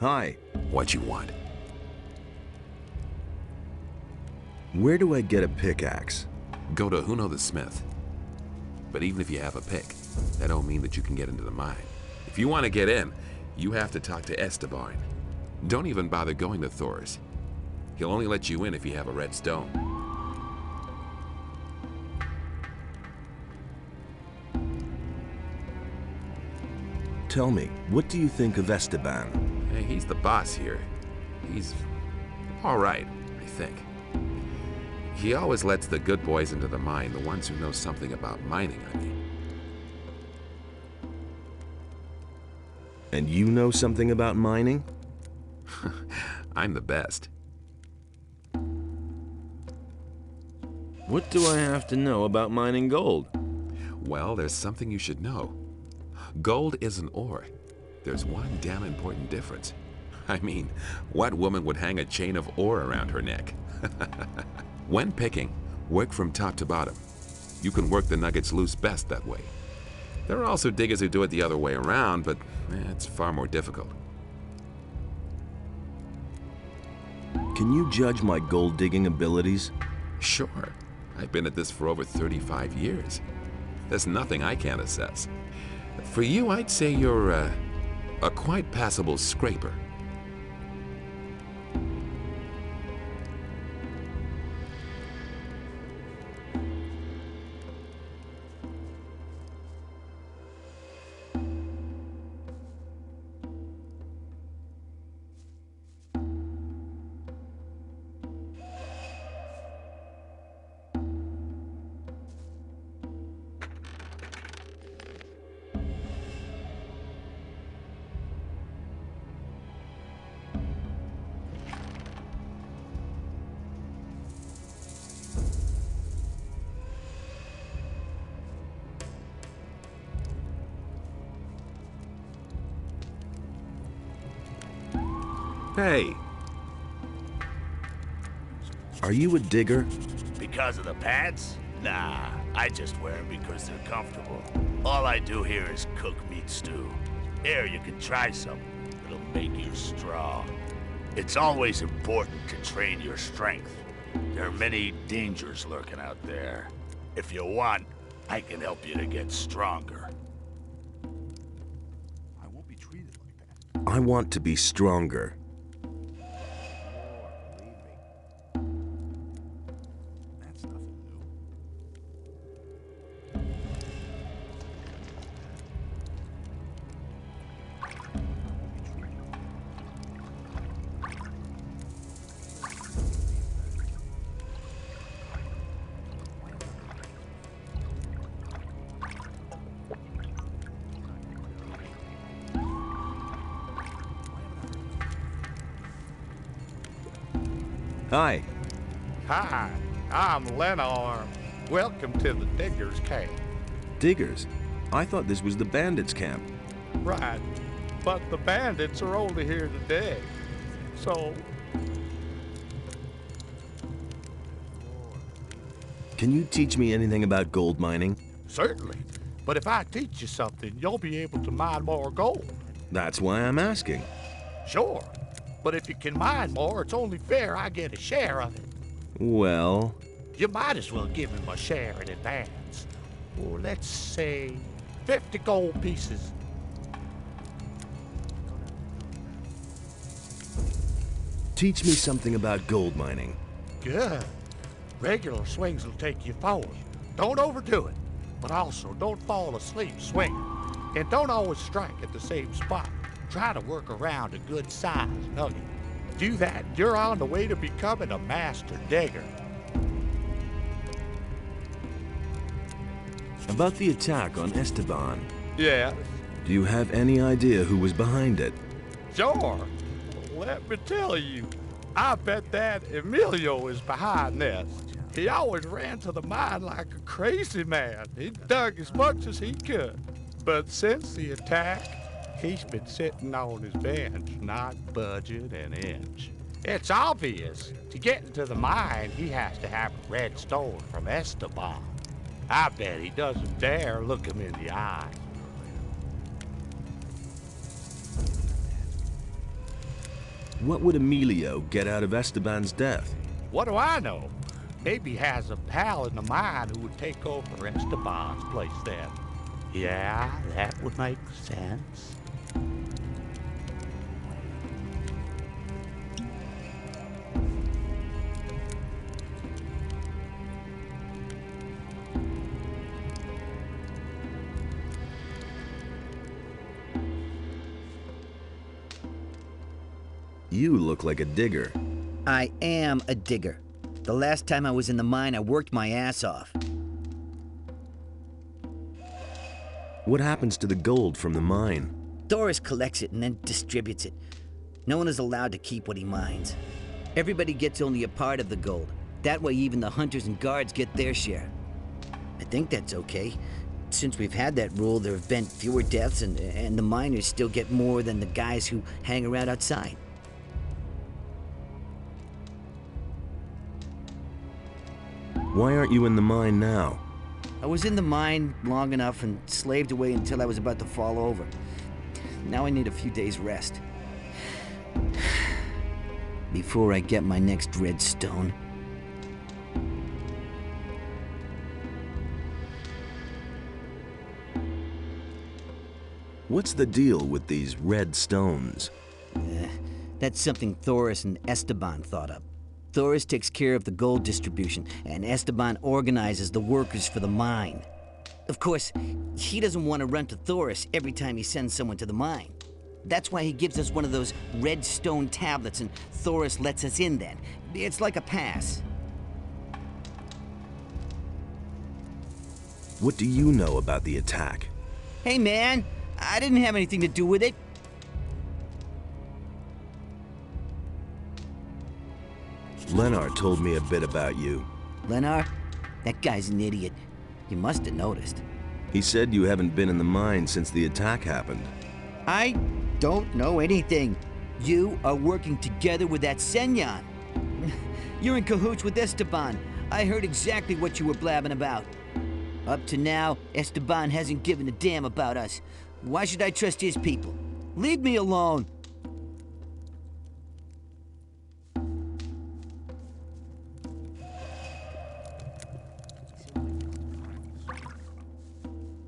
Hi. What you want? Where do I get a pickaxe? Go to Huno the smith. But even if you have a pick, that don't mean that you can get into the mine. If you want to get in, you have to talk to Estaban. Don't even bother going to Thor's. He'll only let you in if you have a red stone. Tell me, what do you think of Estaban? Hey, he's the boss here. He's all right, I think. He always lets the good boys into the mine, the ones who know something about mining, I mean. And you know something about mining? I'm the best. What do I have to know about mining gold? Well, there's something you should know. Gold isn't ore. There's one damn important difference. I mean, what woman would hang a chain of ore around her neck? When picking, work from top to bottom. You can work the nuggets loose best that way. There are also diggers who do it the other way around, but it's far more difficult. Can you judge my gold digging abilities? Sure. I've been at this for over 35 years. There's nothing I can't assess. For you, I'd say you're a quite passable scraper. Hey! Are you a digger? Because of the pants? Nah, I just wear them because they're comfortable. All I do here is cook meat stew. Here, you can try some. It'll make you strong. It's always important to train your strength. There are many dangers lurking out there. If you want, I can help you to get stronger. I won't be treated like that. I want to be stronger. That's nothing new. Hi. Hi, I'm Lenarm. Welcome to the Diggers Camp. Diggers? I thought this was the bandits' camp. Right, but the bandits are only here to dig. So, Can you teach me anything about gold mining? certainly. But if I teach you something, you'll be able to mine more gold. That's why I'm asking. Sure. But if you can mine more, it's only fair I get a share of it. Well, You might as well give him a share in advance. Or let's say 50 gold pieces. teach me something about gold mining. Good. Regular swings will take you forward. Don't overdo it. But also, don't fall asleep swinging. And don't always strike at the same spot. Try to work around a good-sized nugget. Do that, you're on the way to becoming a master digger. About the attack on Estaban, Yeah, do you have any idea who was behind it? sure. Let me tell you, I bet that Emilio is behind this. He always ran to the mine like a crazy man. He dug as much as he could. But since the attack, he's been sitting on his bench, not budging an inch. It's obvious. To get into the mine, he has to have a red stone from Estaban. I bet he doesn't dare look him in the eye. What would Emilio get out of Esteban's death? What do I know? Maybe he has a pal in the mine who would take over Esteban's place then. Yeah, that would make sense. You look like a digger. I am a digger. The last time I was in the mine, I worked my ass off. What happens to the gold from the mine? Doris collects it and then distributes it. No one is allowed to keep what he mines. Everybody gets only a part of the gold. That way even the hunters and guards get their share. I think that's okay. Since we've had that rule, there have been fewer deaths and the miners still get more than the guys who hang around outside. Why aren't you in the mine now? I was in the mine long enough and slaved away until I was about to fall over. Now I need a few days rest. Before I get my next red stone. What's the deal with these red stones? That's something Thoris and Estaban thought up. Thoris takes care of the gold distribution, and Estaban organizes the workers for the mine. Of course, he doesn't want to run to Thoris every time he sends someone to the mine. That's why he gives us one of those red stone tablets, and Thoris lets us in then. It's like a pass. What do you know about the attack? Hey man, I didn't have anything to do with it. Lenar told me a bit about you. Lenar? That guy's an idiot. You must have noticed. He said you haven't been in the mine since the attack happened. I don't know anything. You are working together with that senyan. You're in cahoots with Estaban. I heard exactly what you were blabbing about. Up to now, Estaban hasn't given a damn about us. Why should I trust his people? Leave me alone.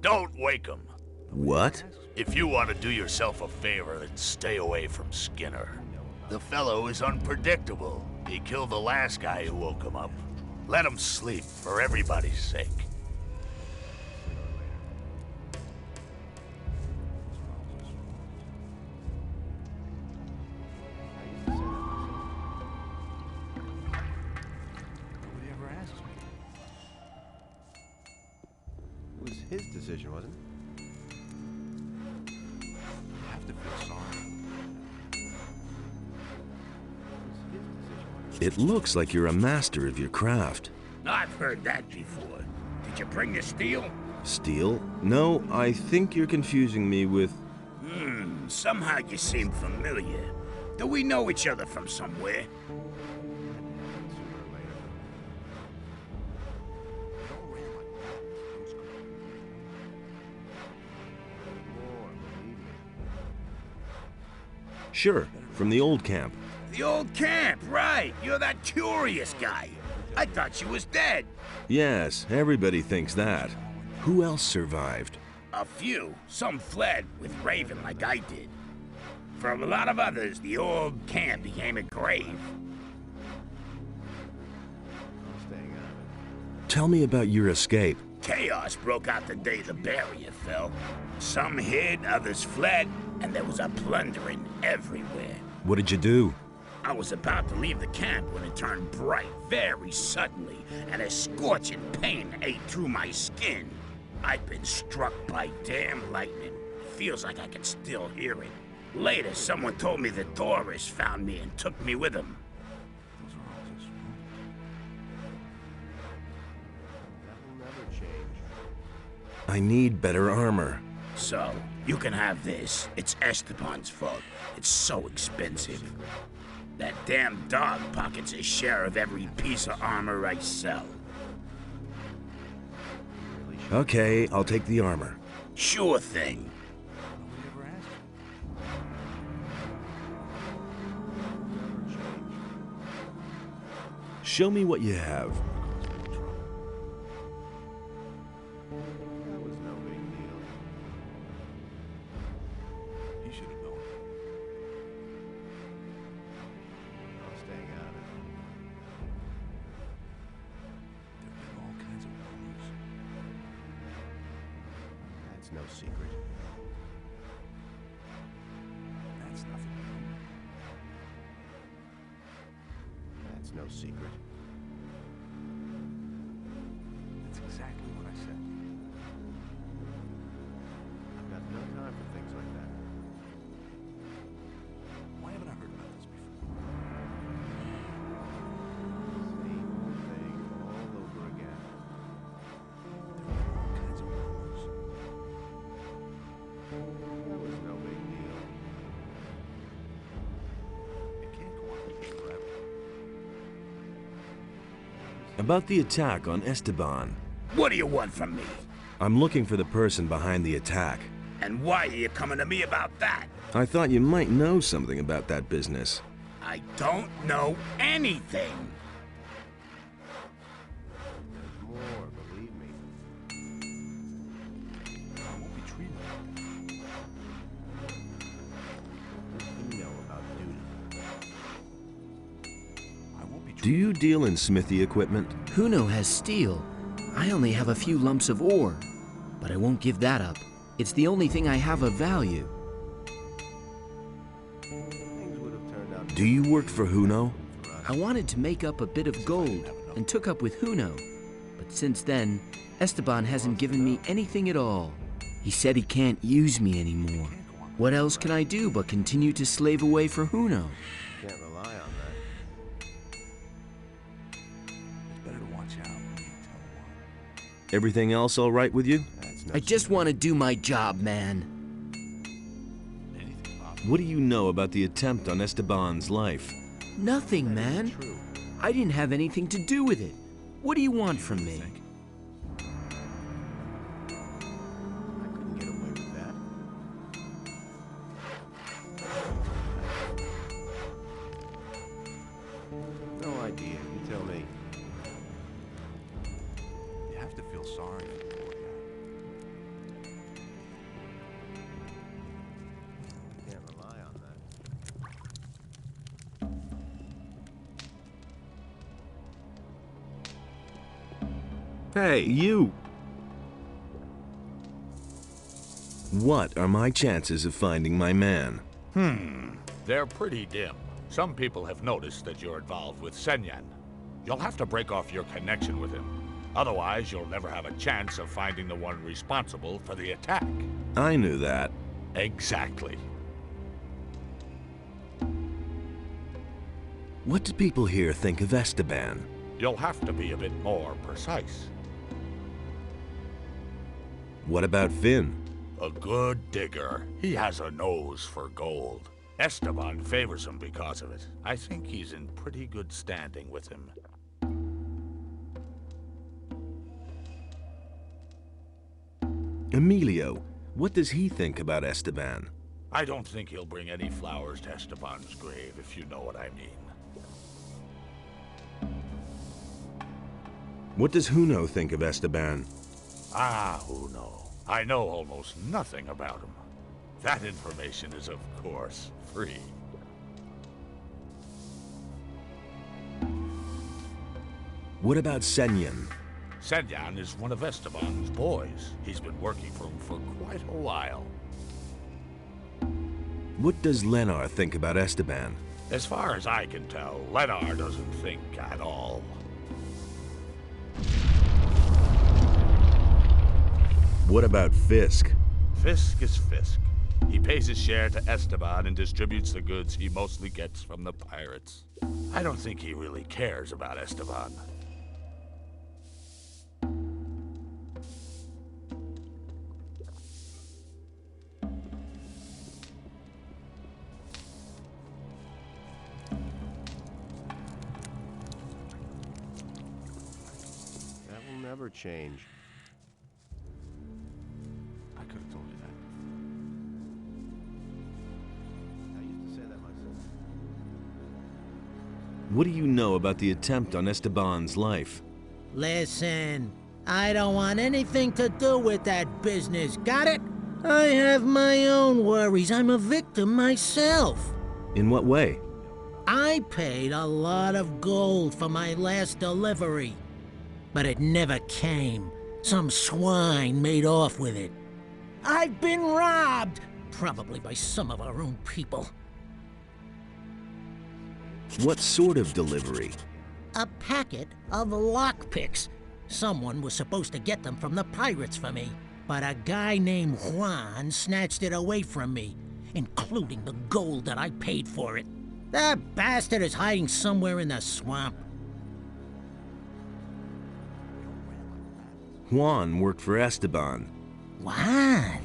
Don't wake him. What? If you want to do yourself a favor, then stay away from Skinner. The fellow is unpredictable. He killed the last guy who woke him up. Let him sleep, for everybody's sake. Nobody ever asks me. It was his decision, wasn't it? You have to feel sorry. It looks like you're a master of your craft. I've heard that before. Did you bring the steel? Steel? No, I think you're confusing me with... Somehow you seem familiar. Do we know each other from somewhere? Sure, from the old camp. The old camp, right. You're that curious guy. I thought you was dead. Yes, everybody thinks that. Who else survived? A few. Some fled with Raven like I did. For a lot of others, the old camp became a grave. Tell me about your escape. Chaos broke out the day the barrier fell. Some hid, others fled, and there was a plundering everywhere. What did you do? I was about to leave the camp when it turned bright very suddenly, and a scorching pain ate through my skin. I'd been struck by damn lightning. Feels like I can still hear it. Later, someone told me that Thoris found me and took me with him. I need better armor. So, you can have this. It's Esteban's fault. It's so expensive. That damn dog pockets a share of every piece of armor I sell. Okay, I'll take the armor. Sure thing. Show me what you have. That was no big deal. He should have known. I'll stay out of it. There've been all kinds of rumors. That's no secret. That's nothing new. That's no secret. That's exactly what I said. I've got no time for things like that. Why haven't I heard about this before? Same old thing all over again. There are all kinds of rumors. That was no big deal. It can't go on forever. About the attack on Estaban. What do you want from me? I'm looking for the person behind the attack. And why are you coming to me about that? I thought you might know something about that business. I don't know anything. There's more, believe me. I won't be treated like that. What does he know about duty? I won't be Do treated. you deal in smithy equipment? Huno has steel. I only have a few lumps of ore, but I won't give that up. It's the only thing I have of value. Things would have turned out. Do you work for Huno? I wanted to make up a bit of gold and took up with Huno. But since then, Estaban hasn't given me anything at all. He said he can't use me anymore. What else can I do but continue to slave away for Huno? Can't rely on that. It's better to watch out when you tell one. Everything else all right with you? That's no I just want to do my job, man. anything possible. What do you know about the attempt on Esteban's life? Nothing, man. True. I didn't have anything to do with it. What do you want from me? I couldn't get away with that. No idea. You tell me. You have to feel sorry for the poor guy. Can't rely on that. Hey, you! What are my chances of finding my man? They're pretty dim. Some people have noticed that you're involved with Senyan. You'll have to break off your connection with him. Otherwise, you'll never have a chance of finding the one responsible for the attack. I knew that. Exactly. What do people here think of Estaban? You'll have to be a bit more precise. What about Finn? A good digger. He has a nose for gold. Estaban favors him because of it. I think he's in pretty good standing with him. Emilio, what does he think about Estaban? I don't think he'll bring any flowers to Esteban's grave, if you know what I mean. What does Huno think of Estaban? Ah, Huno. I know almost nothing about him. That information is, of course, free. What about Senyan? Senyan is one of Esteban's boys. He's been working for him for quite a while. What does Lenar think about Estaban? As far as I can tell, Lenar doesn't think at all. What about Fisk? Fisk is Fisk. He pays his share to Estaban and distributes the goods he mostly gets from the pirates. I don't think he really cares about Estaban. That will never change. I could have told you that. I used to say that myself. What do you know about the attempt on Estaban's life? Listen, I don't want anything to do with that business, got it? I have my own worries. I'm a victim myself. In what way? I paid a lot of gold for my last delivery, but it never came. Some swine made off with it. I've been robbed, probably by some of our own people. What sort of delivery? A packet of lockpicks. Someone was supposed to get them from the pirates for me, but a guy named Juan snatched it away from me, including the gold that I paid for it. That bastard is hiding somewhere in the swamp. Juan worked for Estaban. What?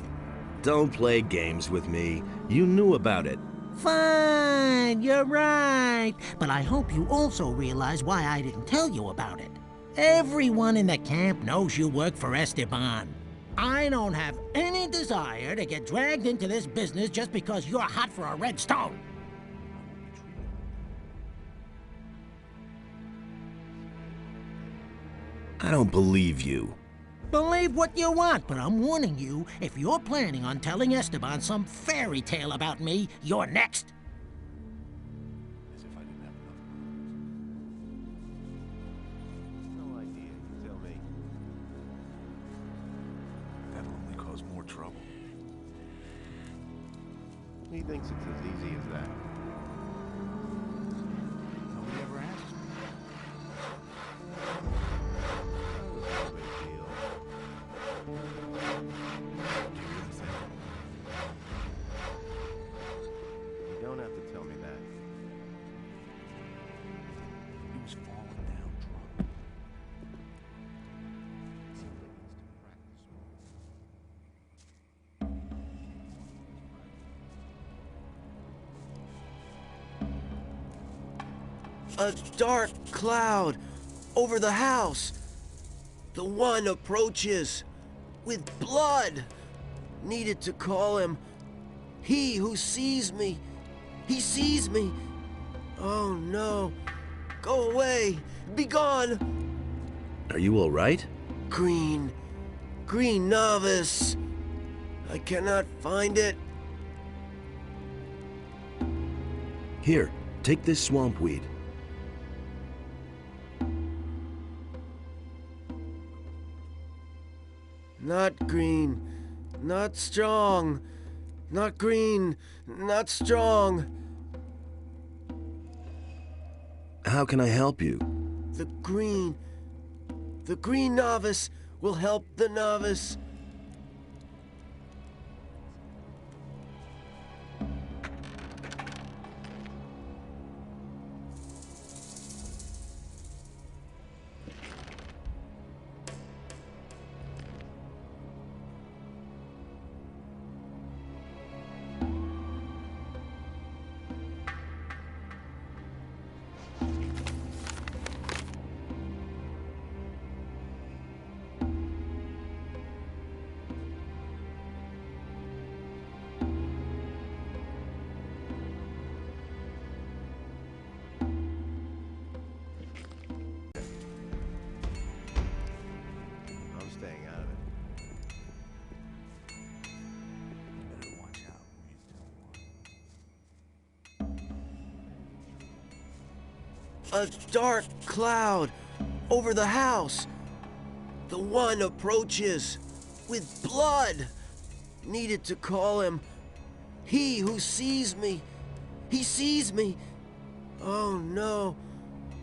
Don't play games with me. You knew about it. Fine, you're right. But I hope you also realize why I didn't tell you about it. Everyone in the camp knows you work for Estaban. I don't have any desire to get dragged into this business just because you're hot for a red stone. I don't believe you. Believe what you want, but I'm warning you, if you're planning on telling Estaban some fairy tale about me, you're next. As if I didn't have enough. No idea, you tell me. That'll only cause more trouble. He thinks it's as easy as that. Nobody ever asks me. That was no big deal. Do you really think? You don't have to tell me that. He was falling down drunk. A dark cloud over the house. The one approaches with blood. Needed to call him. He who sees me. He sees me. Oh no. Go away. Be gone. Are you all right? Green. Green novice. I cannot find it. Here, take this swamp weed. Not green, not strong, not green, not strong. How can I help you? The green novice will help the novice. I'm staying out of it. You better watch out when you tell one. A dark cloud over the house. The one approaches with blood. Needed to call him. He who sees me. He sees me. Oh no.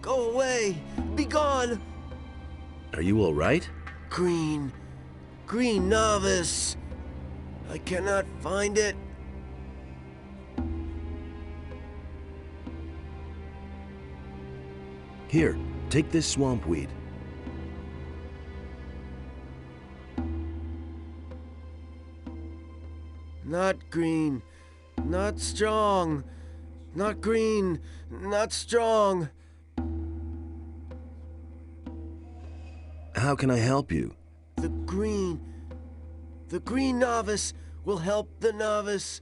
Go away. Be gone. Are you all right? Green novice. I cannot find it. Here, take this swamp weed. Not green, not strong. Not green, not strong. How can I help you? The green novice will help the novice.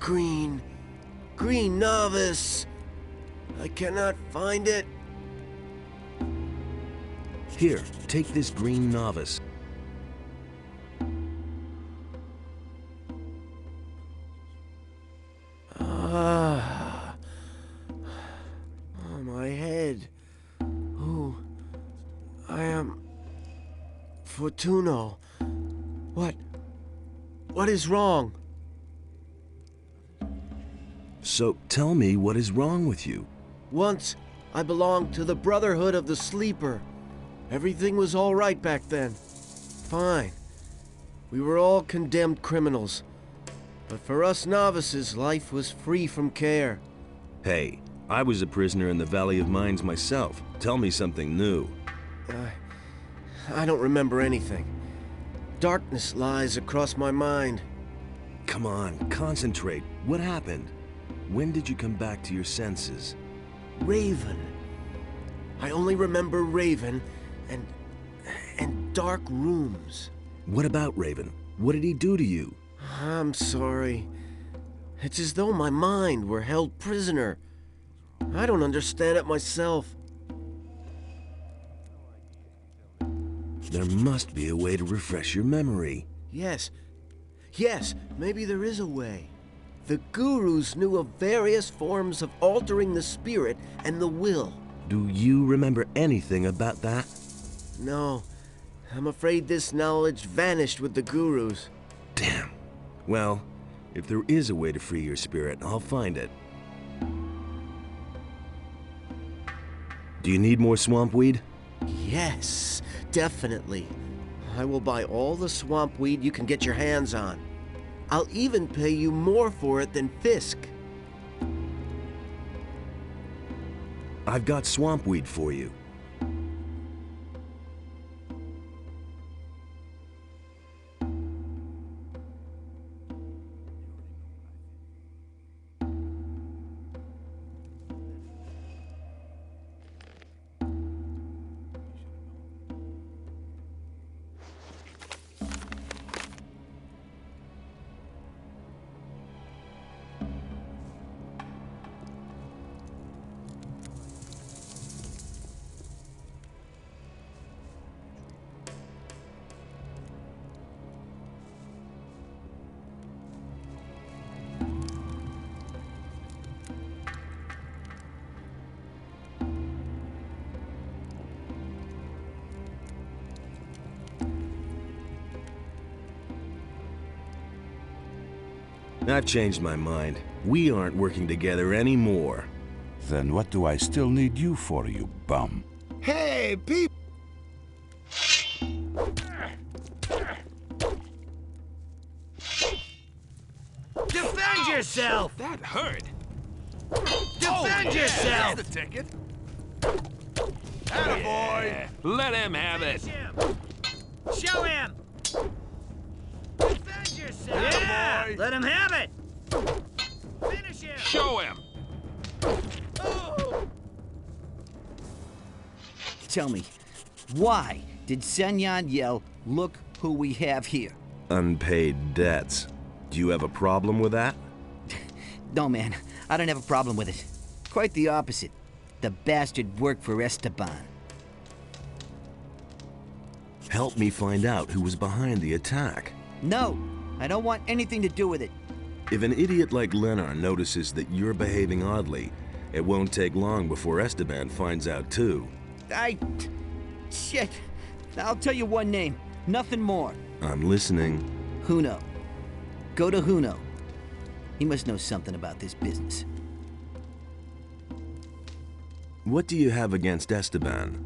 Green novice. I cannot find it. Here, take this green novice. Ah. Oh, my head. Oh, I am Fortuno. What is wrong? So tell me what is wrong with you. Once, I belonged to the Brotherhood of the Sleeper. Everything was all right back then. Fine. We were all condemned criminals. But for us novices, life was free from care. Hey, I was a prisoner in the Valley of Mines myself. Tell me something new. I don't remember anything. Darkness lies across my mind. Come on, concentrate. What happened? When did you come back to your senses? Raven. I only remember Raven and dark rooms. What about Raven? What did he do to you? I'm sorry. It's as though my mind were held prisoner. I don't understand it myself. There must be a way to refresh your memory. Yes, maybe there is a way. The gurus knew of various forms of altering the spirit and the will. Do you remember anything about that? No, I'm afraid this knowledge vanished with the gurus. Damn. Well, if there is a way to free your spirit, I'll find it. Do you need more swamp weed? Yes, definitely. I will buy all the swamp weed you can get your hands on. I'll even pay you more for it than Fisk. I've got swamp weed for you. I've changed my mind. We aren't working together anymore. Then what do I still need you for, you bum? Hey, people! Defend yourself! That hurt. Defend yourself! That's the ticket. Attaboy! Let him have it. Finish him! Show him! Defend yourself! Yeah! Attaboy! Let him have it! Finish him! Show him. Oh. Tell me, why did Senyan yell, "Look who we have here"? Unpaid debts. Do you have a problem with that? No, man, I don't have a problem with it. Quite the opposite. The bastard worked for Estaban. Help me find out who was behind the attack. No, I don't want anything to do with it. If an idiot like Lenar notices that you're behaving oddly, it won't take long before Estaban finds out too. Shit. I'll tell you one name. Nothing more. I'm listening. Huno. Go to Huno. He must know something about this business. What do you have against Estaban?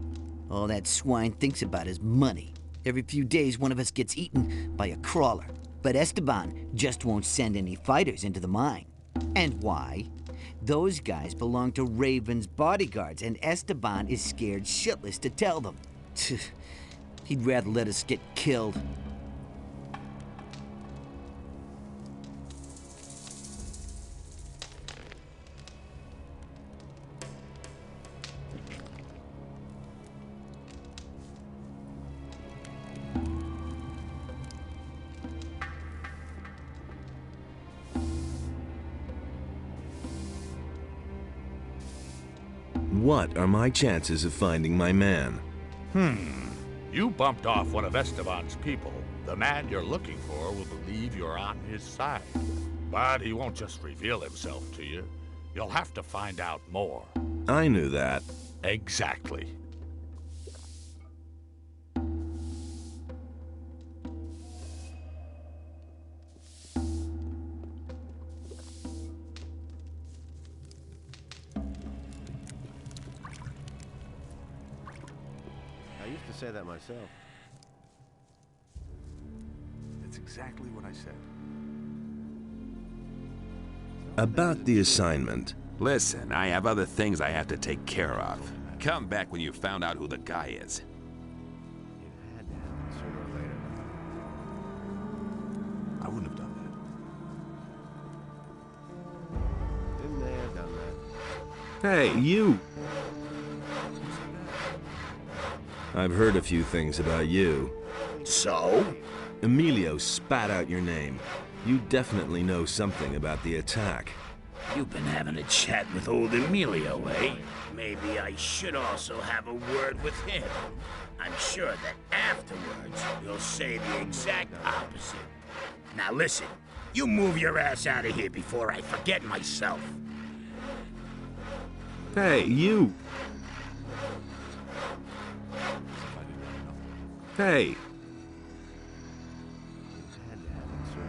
All that swine thinks about is money. Every few days, one of us gets eaten by a crawler. But Estaban just won't send any fighters into the mine. And why? Those guys belong to Raven's bodyguards, and Estaban is scared shitless to tell them. He'd rather let us get killed. what are my chances of finding my man? You bumped off one of Esteban's people. The man you're looking for will believe you're on his side. But he won't just reveal himself to you. You'll have to find out more. I knew that. Exactly. I used to say that myself. That's exactly what I said. About the assignment. Listen, I have other things I have to take care of. Come back when you found out who the guy is. It had to happen sooner or later. I wouldn't have done that. Didn't they have done that? Hey, you! I've heard a few things about you. So? Emilio spat out your name. You definitely know something about the attack. You've been having a chat with old Emilio, eh? Maybe I should also have a word with him. I'm sure that afterwards, you'll say the exact opposite. Now listen, you move your ass out of here before I forget myself. Hey, you! Hey!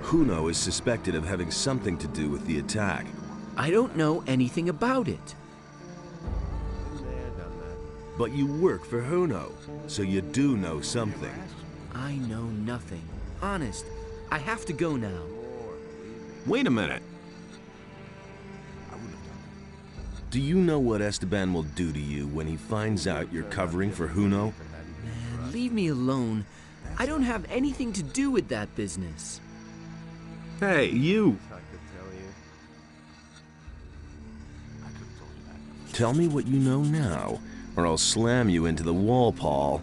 Huno is suspected of having something to do with the attack. I don't know anything about it. Didn't they have done that? But you work for Huno, so you do know something. I know nothing. Honest, I have to go now. Wait a minute. Do you know what Estaban will do to you when he finds out you're covering for Huno? Man, leave me alone. I don't have anything to do with that business. Hey, you! I could tell you. Tell me what you know now, or I'll slam you into the wall, Paul.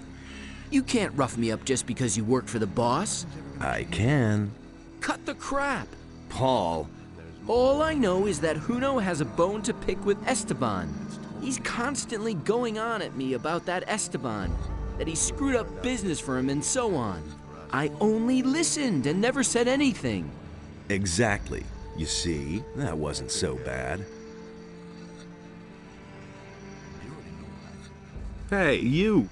You can't rough me up just because you work for the boss. I can. Cut the crap. Paul. All I know is that Huno has a bone to pick with Estaban. He's constantly going on at me about that Estaban, that he screwed up business for him and so on. I only listened and never said anything. Exactly. You see, that wasn't so bad. Hey, you!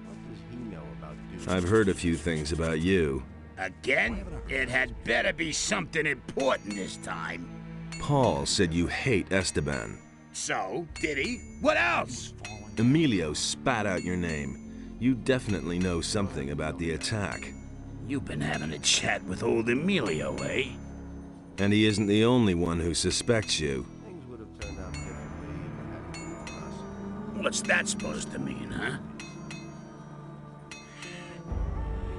What does he know about duty? I've heard a few things about you. Again? It had better be something important this time. Paul said you hate Estaban. So, did he? What else? Emilio spat out your name. You definitely know something about the attack. You've been having a chat with old Emilio, eh? And he isn't the only one who suspects you. Things would have turned out differently if it hadn't been for us. What's that supposed to mean, huh?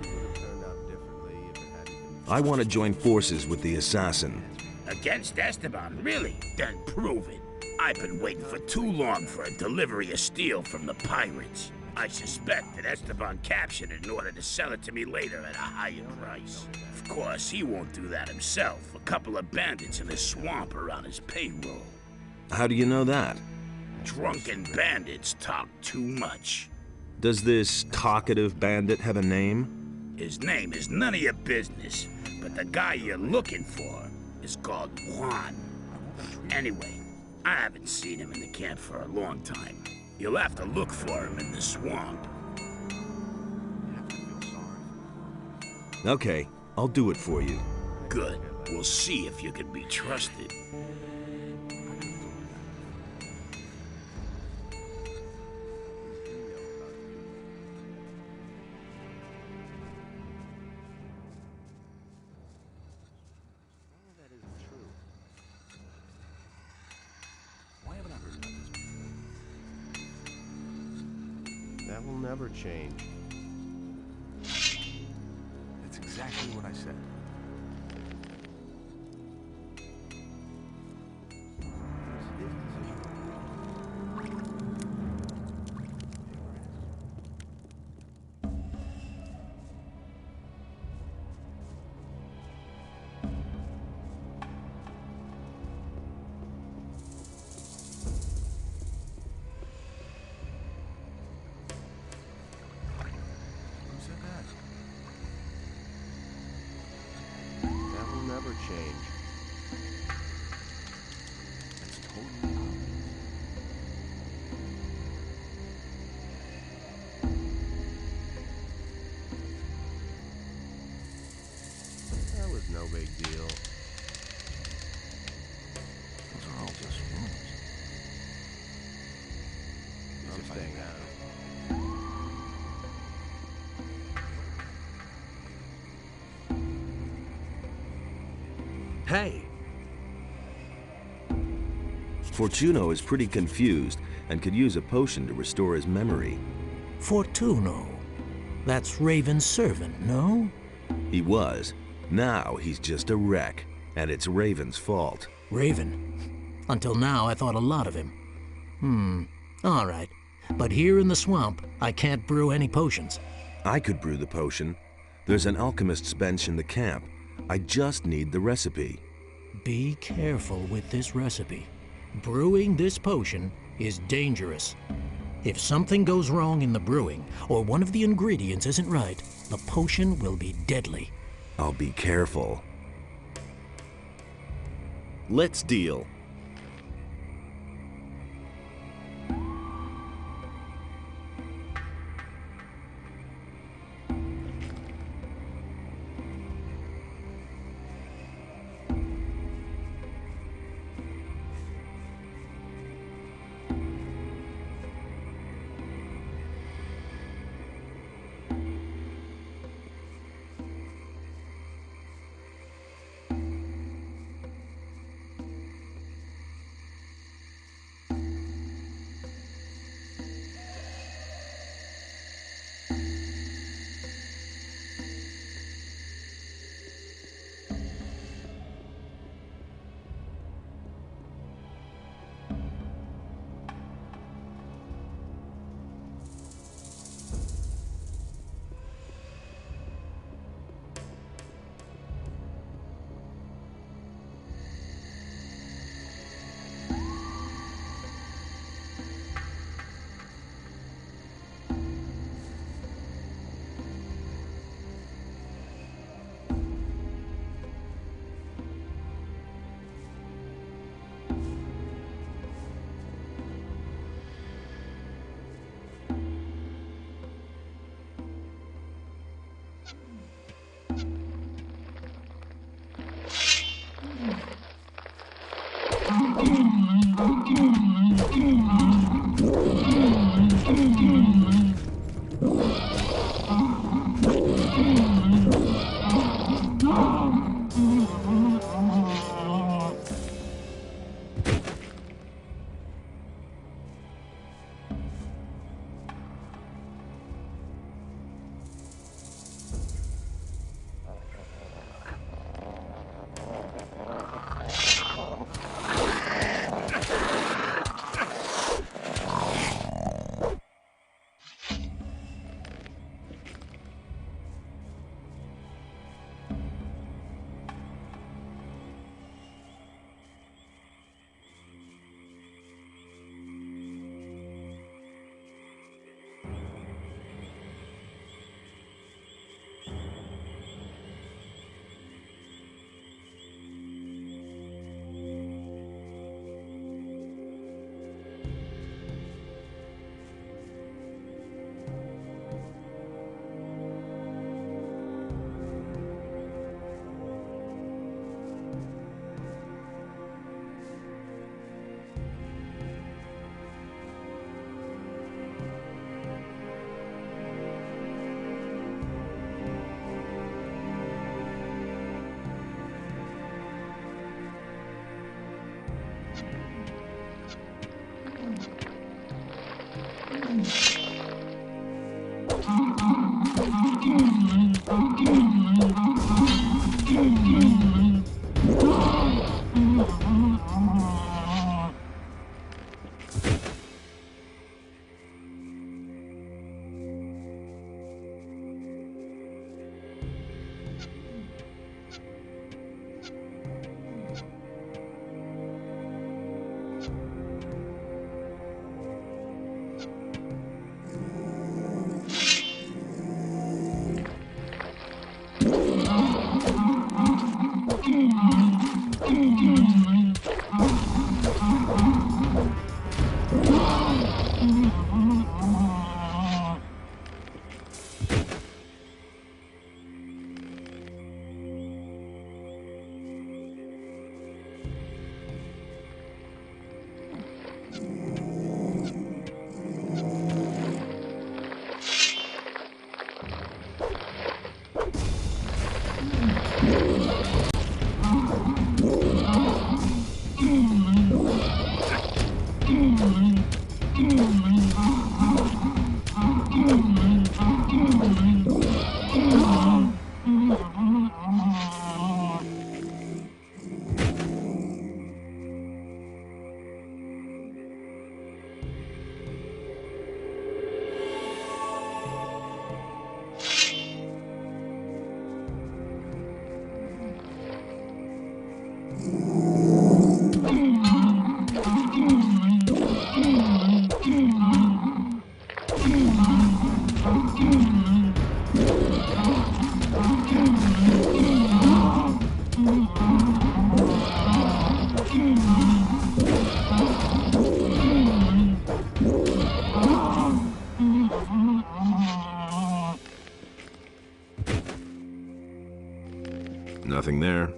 Things would have turned out differently if it hadn't been for I want to join forces with the assassin. Against Estaban, really? Then prove it. I've been waiting for too long for a delivery of steel from the pirates. I suspect that Estaban captured it in order to sell it to me later at a higher price. Of course, he won't do that himself. A couple of bandits in the swamp are on his payroll. How do you know that? Drunken bandits talk too much. Does this talkative bandit have a name? His name is none of your business, but the guy you're looking for is called Juan. Anyway, I haven't seen him in the camp for a long time. You'll have to look for him in the swamp. Okay, I'll do it for you. Good. We'll see if you can be trusted. That will never change. That's exactly what I said. never change. It's totally obvious. That was no big deal. Those are all just rumors. These are staying out. Hey! Fortuno is pretty confused and could use a potion to restore his memory. Fortuno. That's Raven's servant, no? He was. Now he's just a wreck, and it's Raven's fault. Raven? Until now, I thought a lot of him. All right. But here in the swamp, I can't brew any potions. I could brew the potion. There's an alchemist's bench in the camp. I just need the recipe. Be careful with this recipe. Brewing this potion is dangerous. If something goes wrong in the brewing, or one of the ingredients isn't right, the potion will be deadly. I'll be careful. Let's deal. Nothing there.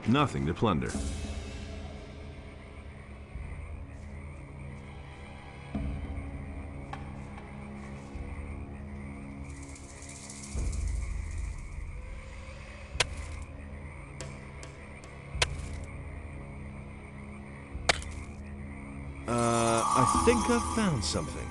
Nothing to plunder. I think I've found something.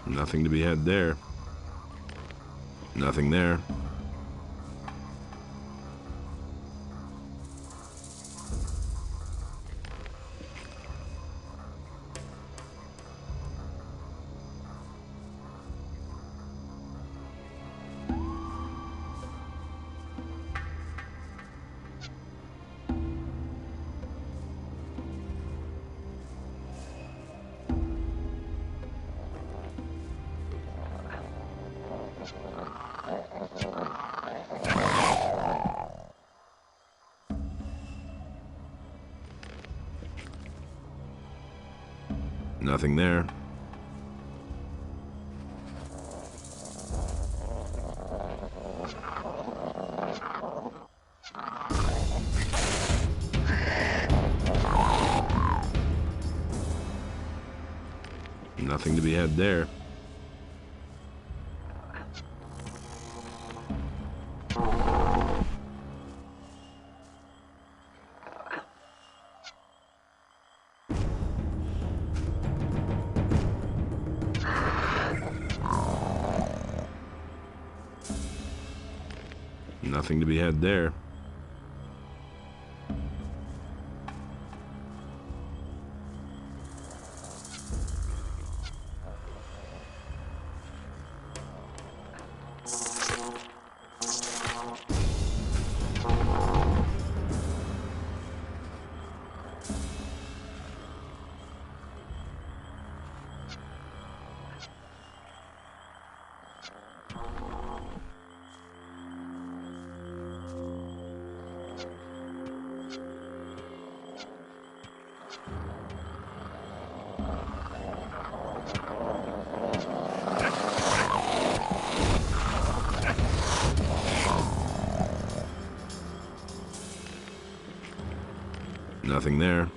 Nothing to be had there. Nothing there. Nothing there. Nothing to be had there. Nothing to be had there. Nothing there.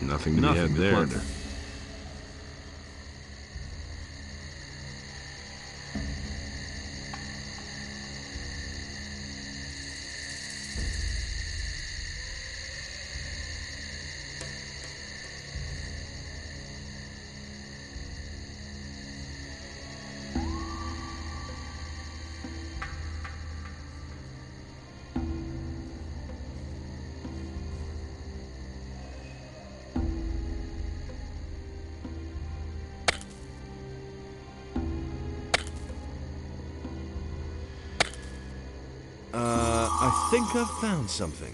Nothing to be had there. Plunder. I think I've found something.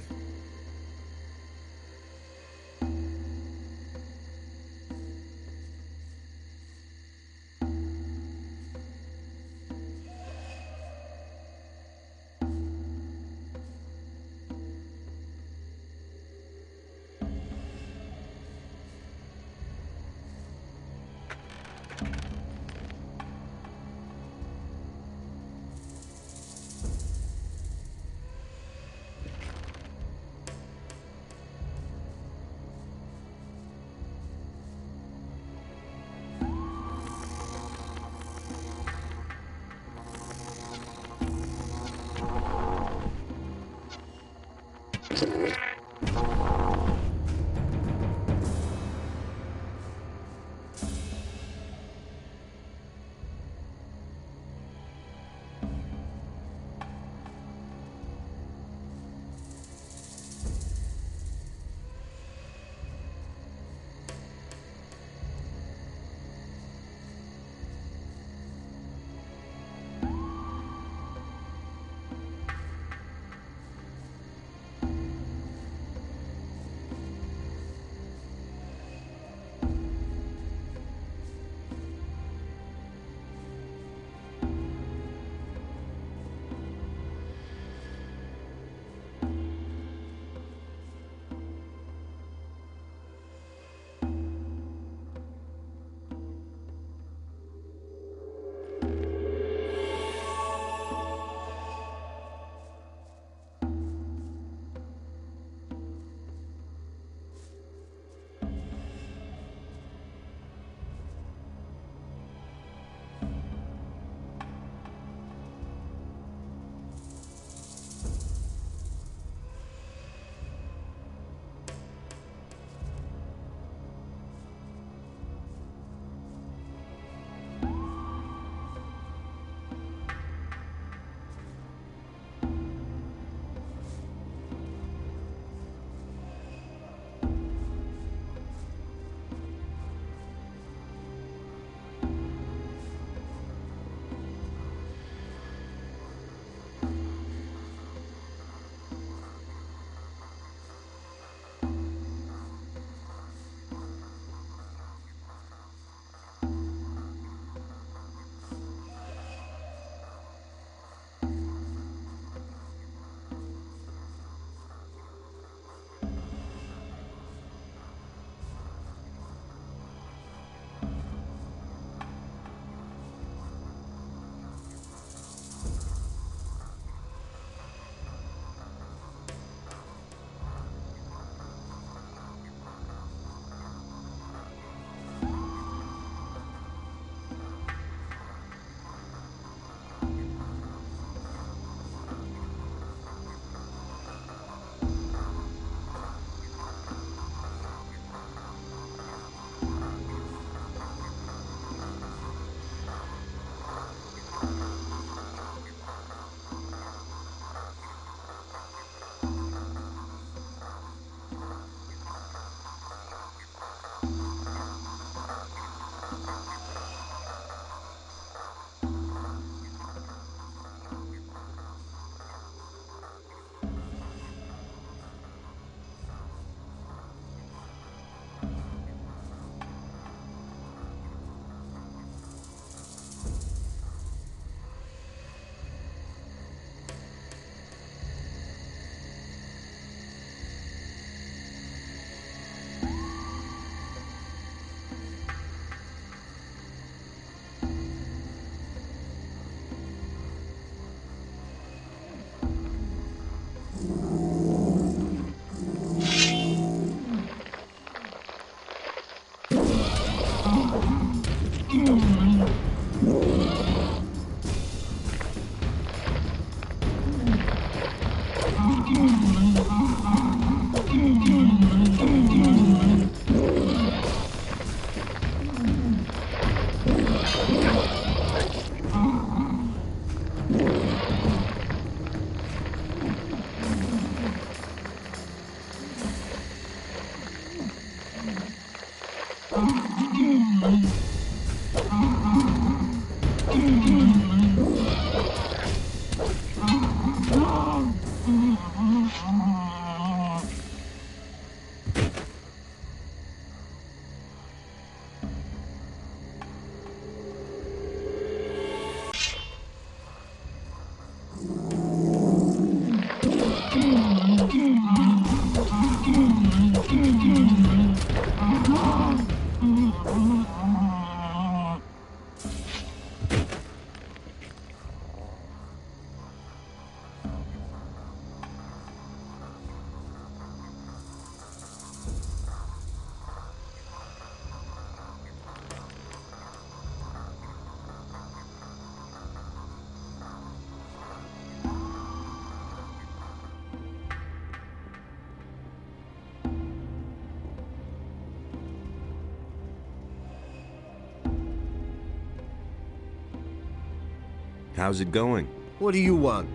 How's it going? What do you want?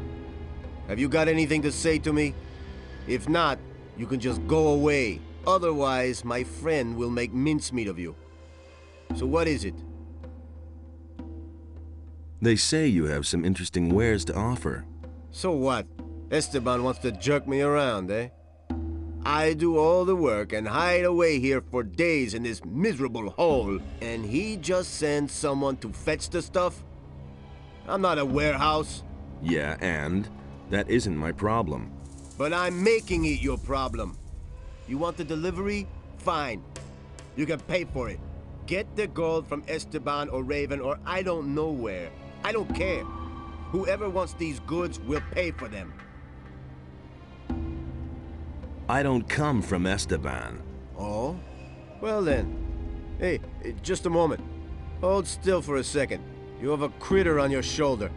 Have you got anything to say to me? If not, you can just go away. Otherwise, my friend will make mincemeat of you. So what is it? They say you have some interesting wares to offer. So what? Esteban wants to jerk me around, eh? I do all the work and hide away here for days in this miserable hole, and he just sends someone to fetch the stuff? I'm not a warehouse. Yeah, and? That isn't my problem. But I'm making it your problem. You want the delivery? Fine. You can pay for it. Get the gold from Esteban or Raven or I don't know where. I don't care. Whoever wants these goods will pay for them. I don't come from Esteban. Oh? Well then. Hey, just a moment. Hold still for a second. You have a critter on your shoulder.